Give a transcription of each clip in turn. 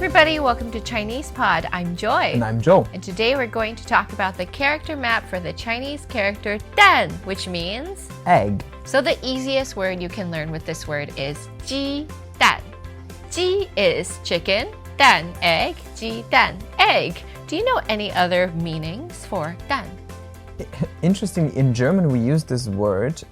everybody, welcome to Chinese Pod. I'm Joy. And I'm Joe. And today we're going to talk about the character map for the Chinese character 蛋, which means egg. So the easiest word you can learn with this word is 鸡蛋. 鸡 is chicken, 蛋 egg, 鸡蛋 egg. Do you know any other meanings for 蛋? Interestingly, in German we use this word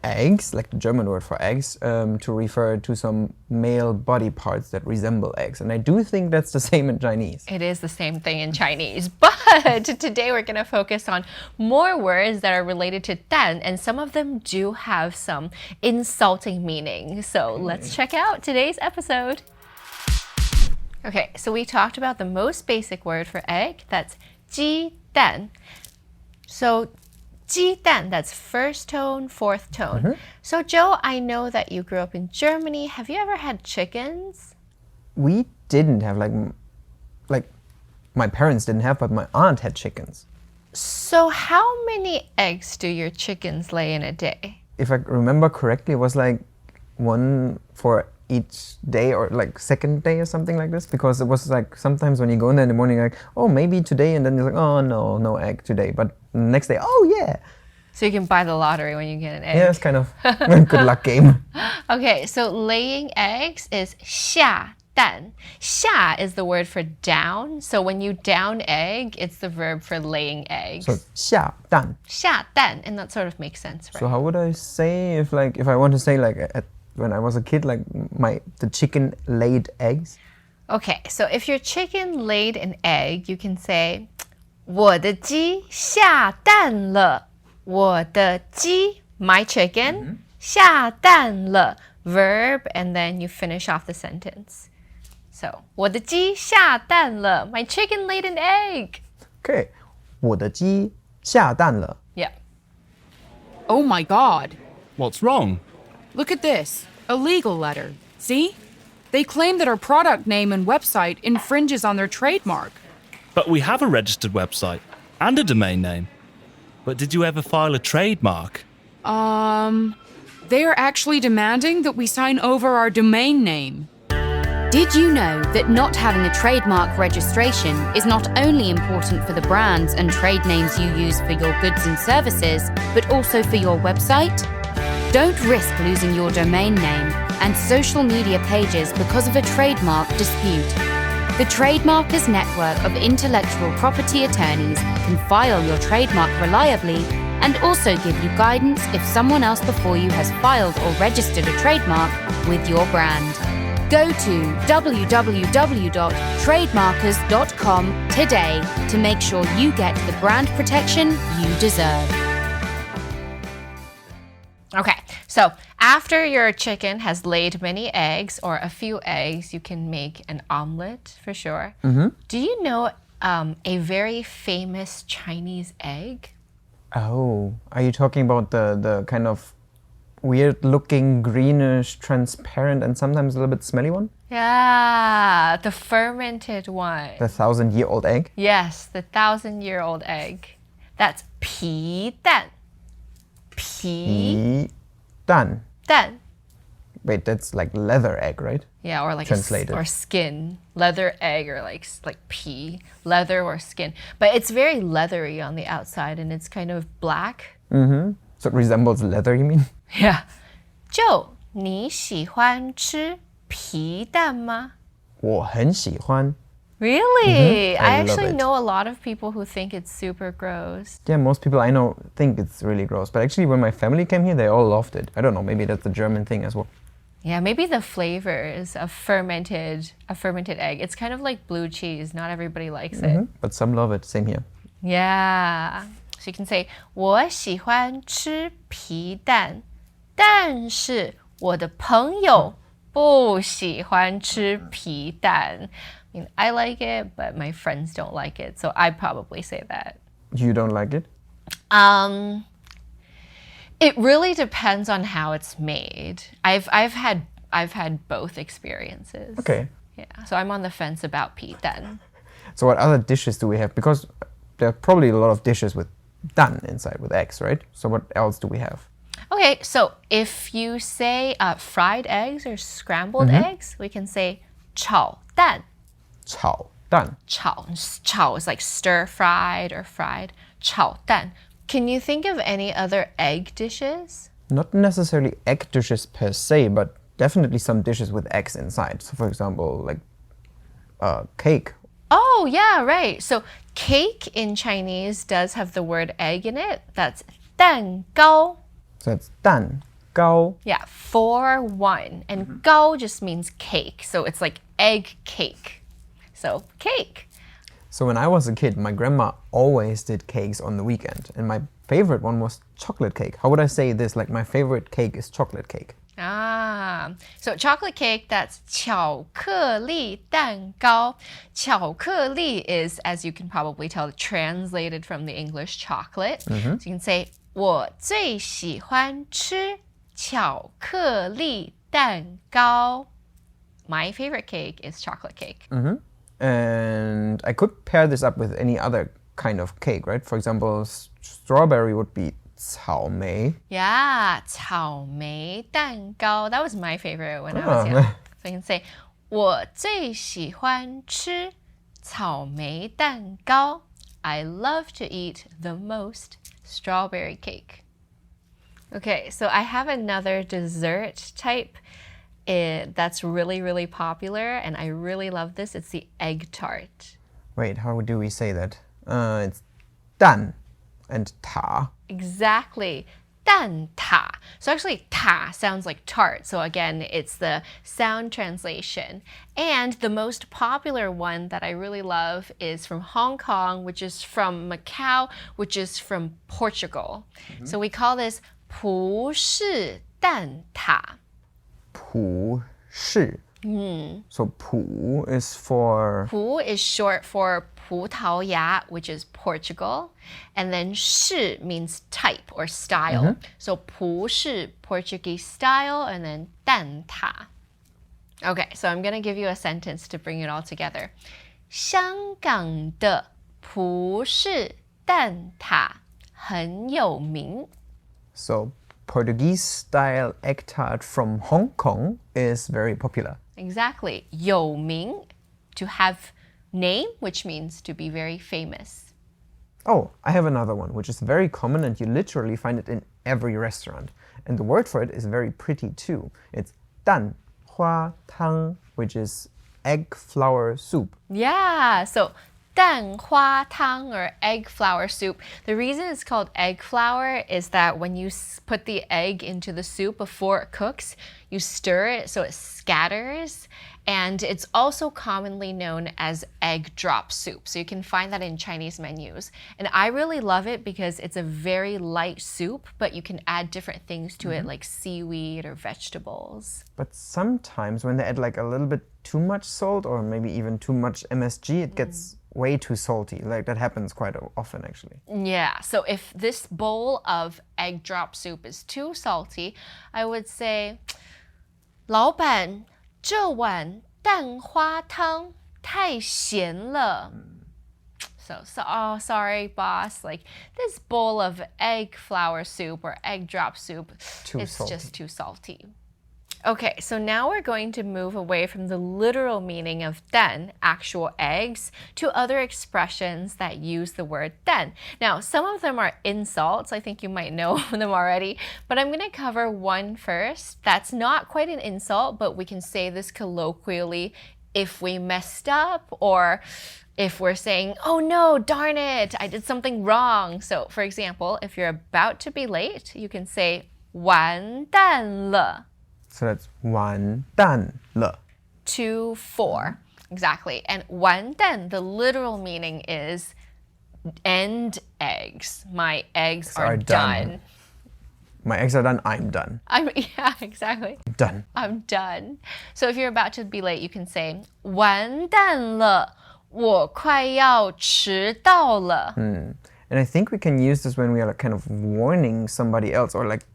eggs, like the German word for eggs, to refer to some male body parts that resemble eggs. And I do think that's the same in Chinese. It is the same thing in Chinese. But today we're going to focus on more words that are related to 蛋, and some of them do have some insulting meaning. So let's check out today's episode. Okay, so we talked about the most basic word for egg. That's 鸡蛋. So 鸡蛋, that's first tone, fourth tone. So Joe, I know that you grew up in Germany. Have you ever had chickens? We didn't have, like my parents didn't have, but my aunt had chickens. So how many eggs do your chickens lay in a day? If I remember correctly, it was like one for each day or like second day or something like this, because it was like sometimes when you go in there in the morning, like, oh, maybe today, and then you're like, oh no, no egg today, but the next day, oh yeah. So you can buy the lottery when you get an egg. Yeah, it's kind of a good luck game. Okay, so laying eggs is 下蛋. 下 is the word for down. So when you down egg, it's the verb for laying eggs. So 下蛋. 下蛋, and that sort of makes sense, right? So how would I say if I want to say when I was a kid, like the chicken laid eggs? Okay, so if your chicken laid an egg, you can say 我的鸡下蛋了. 我的鸡, my chicken, 下蛋了, verb, and then you finish off the sentence. So 我的鸡下蛋了. My chicken laid an egg. Okay. 我的鸡下蛋了. Yeah. Oh my God. What's wrong? Look at this. A legal letter. See? They claim that our product name and website infringes on their trademark. But we have a registered website and a domain name. But did you ever file a trademark? They are actually demanding that we sign over our domain name. Did you know that not having a trademark registration is not only important for the brands and trade names you use for your goods and services, but also for your website? Don't risk losing your domain name and social media pages because of a trademark dispute. The Trademarkers Network of intellectual property attorneys can file your trademark reliably and also give you guidance if someone else before you has filed or registered a trademark with your brand. Go to www.trademarkers.com today to make sure you get the brand protection you deserve. Okay, so after your chicken has laid many eggs or a few eggs, you can make an omelet for sure. Do you know a very famous Chinese egg? Oh, are you talking about the kind of weird-looking, greenish, transparent, and sometimes a little bit smelly one? Yeah, the fermented one. The 1,000-year-old egg? Yes, the 1,000-year-old egg. That's 皮蛋. 皮蛋. 蛋. Wait, that's like leather egg, right? Yeah, or like Translated. or skin. Leather egg, or like pea. Leather or skin. But it's very leathery on the outside, and it's kind of black. So it resembles leather, you mean? Yeah. Joe, 你喜欢吃皮蛋吗? 我很喜欢. Really? I I love actually it. know a lot of people who think it's super gross. Yeah, most people I know think it's really gross. But actually, when my family came here, they all loved it. I don't know, maybe that's the German thing as well. Yeah, maybe the flavors of a fermented egg. It's kind of like blue cheese. Not everybody likes it. But some love it. Same here. Yeah. So you can say 我喜欢吃皮蛋，但是我的朋友不喜欢吃皮蛋. I mean, I like it, but my friends don't like it. So I'd probably say that. You don't like it? It really depends on how it's made. I've had both experiences. Okay. Yeah. So I'm on the fence about 皮蛋. So what other dishes do we have? Because there are probably a lot of dishes with 蛋 inside, with eggs, right? So what else do we have? Okay, so if you say fried eggs or scrambled eggs, we can say 炒蛋.炒蛋. 炒 is like stir fried or fried. 炒蛋. Can you think of any other egg dishes? Not necessarily egg dishes per se, but definitely some dishes with eggs inside. So for example, like cake. Oh, yeah, right. So cake in Chinese does have the word egg in it. That's 蛋糕. So it's 蛋糕. Yeah, 4-1. And 糕 just means cake. So it's like egg cake. So cake. So when I was a kid, my grandma always did cakes on the weekend. And my favorite one was chocolate cake. How would I say this? Like my favorite cake is chocolate cake. So chocolate cake, that's 巧克力蛋糕. 巧克力 is, as you can probably tell, translated from the English chocolate. So you can say 我最喜欢吃巧克力蛋糕. My favorite cake is chocolate cake. And I could pair this up with any other kind of cake, right? For example, strawberry would be 草莓. Yeah, 草莓蛋糕. That was my favorite when I was young. So you can say 我最喜欢吃草莓蛋糕. I love to eat the most strawberry cake. Okay, so I have another dessert type that's really, really popular, and I really love this. It's the egg tart. Wait, how do we say that? It's 蛋 and 塔. Exactly. 蛋挞. So actually, 塔 sounds like tart. So again, it's the sound translation. And the most popular one that I really love is from Hong Kong, which is from Macau, which is from Portugal. So we call this 葡式蛋挞. 葡式. So 葡 is for... 葡 is short for 葡萄牙, which is Portugal. And then 式 means type or style. So 葡式, Portuguese style, and then 蛋挞. Okay, so I'm going to give you a sentence to bring it all together. 香港的葡式蛋挞很有名. So Portuguese style egg tart from Hong Kong is very popular. Exactly. 有名, to have name, which means to be very famous. Oh, I have another one, which is very common and you literally find it in every restaurant. And the word for it is very pretty too. It's 蛋花汤, which is egg flour soup. Yeah, so 蛋花汤 or egg flour soup. The reason it's called egg flour is that when you put the egg into the soup before it cooks, you stir it so it scatters. And it's also commonly known as egg drop soup. So you can find that in Chinese menus. And I really love it because it's a very light soup, but you can add different things to it like seaweed or vegetables. But sometimes when they add like a little bit too much salt or maybe even too much MSG, it gets way too salty. Like that happens quite often actually. Yeah, so if this bowl of egg drop soup is too salty, I would say, 老板,这碗蛋花汤太咸了. Oh, sorry, boss. Like this bowl of egg flour soup or egg drop soup, it's just too salty. Okay, so now we're going to move away from the literal meaning of 蛋, actual eggs, to other expressions that use the word 蛋. Now, some of them are insults. I think you might know them already, but I'm going to cover one first. That's not quite an insult, but we can say this colloquially if we messed up or if we're saying, oh no, darn it, I did something wrong. So, for example, if you're about to be late, you can say 完蛋了. So that's 完蛋了. 2-4. Exactly. And 完蛋, the literal meaning is end eggs. My eggs are done. My eggs are done, I'm done. Yeah, exactly. Done. I'm done. So if you're about to be late, you can say 完蛋了,我快要迟到了. And I think we can use this when we are like kind of warning somebody else or like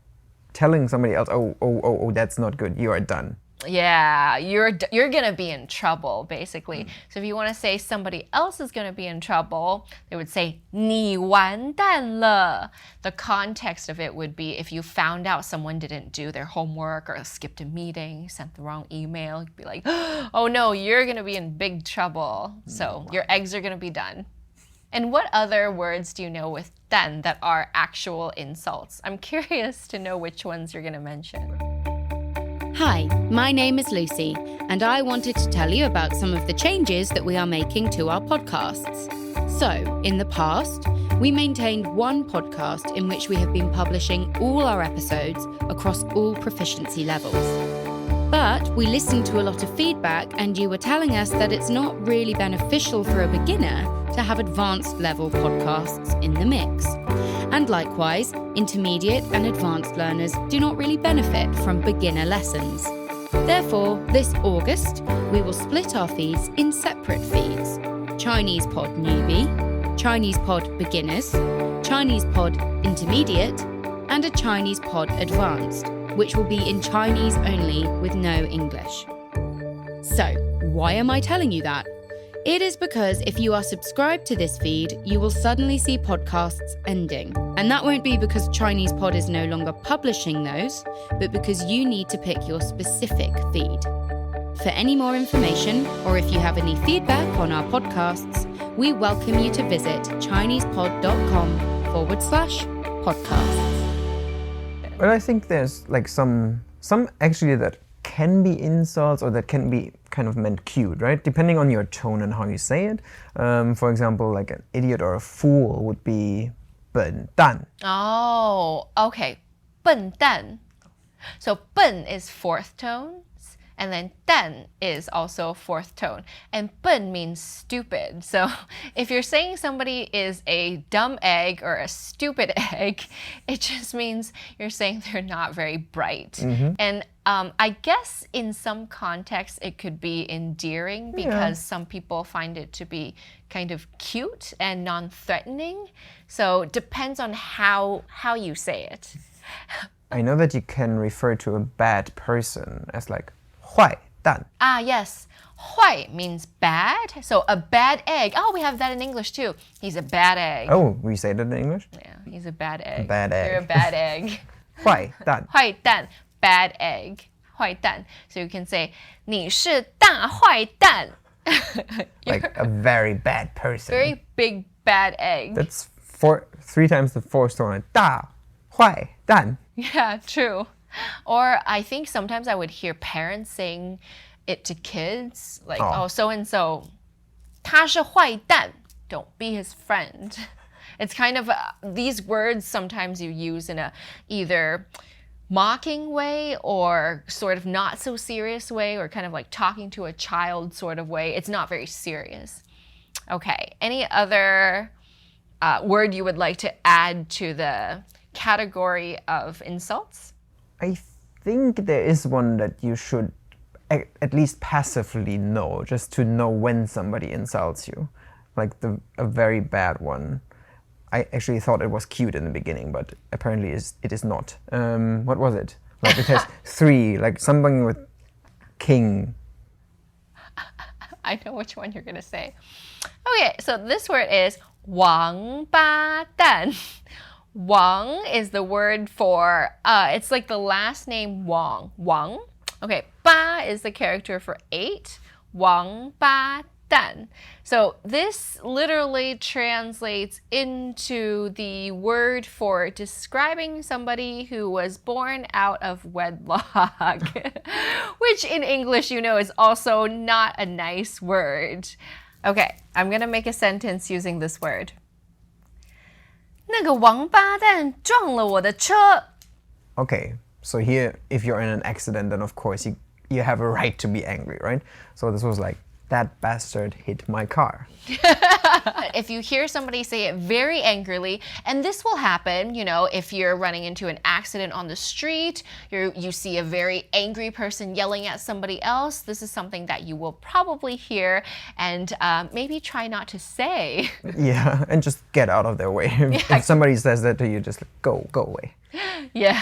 telling somebody else, oh, that's not good, you are done. Yeah, you're gonna be in trouble, basically. So if you want to say somebody else is gonna be in trouble, they would say 你完蛋了. The context of it would be if you found out someone didn't do their homework or skipped a meeting, sent the wrong email, you'd be like, oh no, you're gonna be in big trouble. So your eggs are gonna be done. And what other words do you know with 蛋 that are actual insults? I'm curious to know which ones you're gonna mention. Hi, my name is Lucy, and I wanted to tell you about some of the changes that we are making to our podcasts. So, in the past, we maintained one podcast in which we have been publishing all our episodes across all proficiency levels. But we listened to a lot of feedback, and you were telling us that it's not really beneficial for a beginner to have advanced level podcasts in the mix. And likewise, intermediate and advanced learners do not really benefit from beginner lessons. Therefore, this August, we will split our feeds in separate feeds: Chinese Pod Newbie, Chinese Pod Beginners, Chinese Pod Intermediate, and a Chinese Pod Advanced, which will be in Chinese only with no English. So, why am I telling you that? It is because if you are subscribed to this feed, you will suddenly see podcasts ending. And that won't be because Chinese Pod is no longer publishing those, but because you need to pick your specific feed. For any more information, or if you have any feedback on our podcasts, we welcome you to visit ChinesePod.com/podcasts. But I think there's like some actually that can be insults or that can be kind of meant cute, right? Depending on your tone and how you say it. For example, like an idiot or a fool would be 笨蛋. Oh, okay. 笨蛋. So 笨 is fourth tones, and then 蛋 is also fourth tone. And 笨 means stupid. So if you're saying somebody is a dumb egg or a stupid egg, it just means you're saying they're not very bright. And I guess in some contexts it could be endearing because some people find it to be kind of cute and non-threatening. So it depends on how you say it. I know that you can refer to a bad person as like 坏蛋. Ah, yes. 坏 means bad. So a bad egg. Oh, we have that in English too. He's a bad egg. Oh, we say that in English? Yeah, he's a bad egg. Bad egg. You're a bad egg. 坏蛋. 坏蛋, bad egg. 坏蛋. So you can say 你是大坏蛋. Like a very bad person. Very big bad egg. That's 3 times the fourth tone. 大坏蛋. Yeah, true. Or I think sometimes I would hear parents saying it to kids, like, oh, so-and-so, 他是坏蛋. Don't be his friend. It's kind of, these words sometimes you use in a either mocking way or sort of not so serious way, or kind of like talking to a child sort of way. It's not very serious. Okay, any other word you would like to add to the category of insults? I think there is one that you should at least passively know, just to know when somebody insults you. Like a very bad one. I actually thought it was cute in the beginning, but apparently it is not. What was it? Like it has 3, like something with king. I know which one you're going to say. Okay, so this word is 王八蛋. Wang is the word for, it's like the last name Wang. Wang. Okay, ba is the character for 8. Wang ba dan. So this literally translates into the word for describing somebody who was born out of wedlock, which in English, you know, is also not a nice word. Okay, I'm gonna make a sentence using this word. 那个王八蛋撞了我的车. Okay, so here, if you're in an accident, then of course you have a right to be angry, right? So this was like that bastard hit my car. If you hear somebody say it very angrily, and this will happen, you know, if you're running into an accident on the street, you see a very angry person yelling at somebody else, this is something that you will probably hear and maybe try not to say. Yeah, and just get out of their way. If somebody says that to you, just go away. Yeah.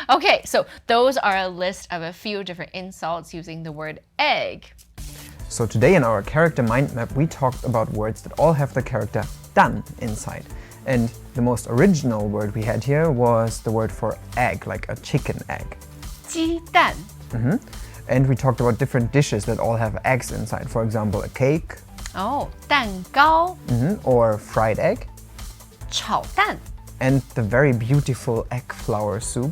Okay, so those are a list of a few different insults using the word egg. So today in our character mind map, we talked about words that all have the character dan inside. And the most original word we had here was the word for egg, like a chicken egg. 鸡蛋 And we talked about different dishes that all have eggs inside. For example, a cake, 蛋糕 or fried egg, 炒蛋 and the very beautiful egg flour soup.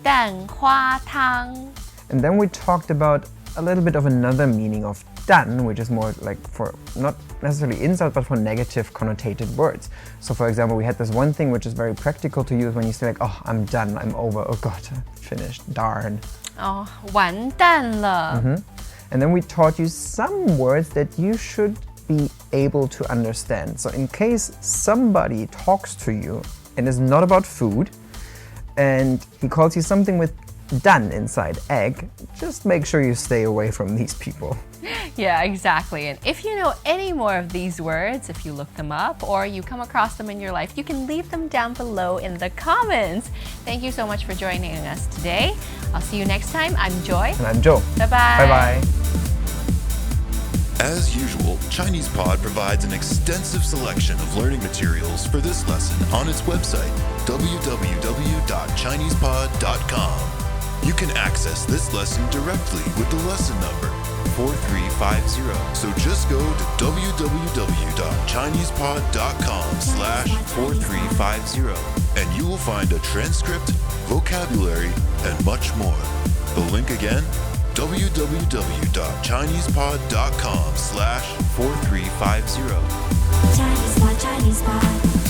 蛋花汤 And then we talked about a little bit of another meaning of dan, which is more like for not necessarily insult, but for negative connotated words. So for example, we had this one thing which is very practical to use when you say like, oh, I'm done, I'm over, oh God, I'm finished, darn. 完蛋了 And then we taught you some words that you should be able to understand. So in case somebody talks to you and is not about food, and he calls you something with dan inside, egg, just make sure you stay away from these people. Yeah, exactly. And if you know any more of these words, if you look them up or you come across them in your life, you can leave them down below in the comments. Thank you so much for joining us today. I'll see you next time. I'm Joy. And I'm Joe. Bye-bye. Bye-bye. As usual, ChinesePod provides an extensive selection of learning materials for this lesson on its website, www.chinesepod.com. You can access this lesson directly with the lesson number 4350. So just go to www.chinesepod.com/4350 and you will find a transcript, vocabulary, and much more. The link again, www.chinesepod.com/4350. Chinese Pod.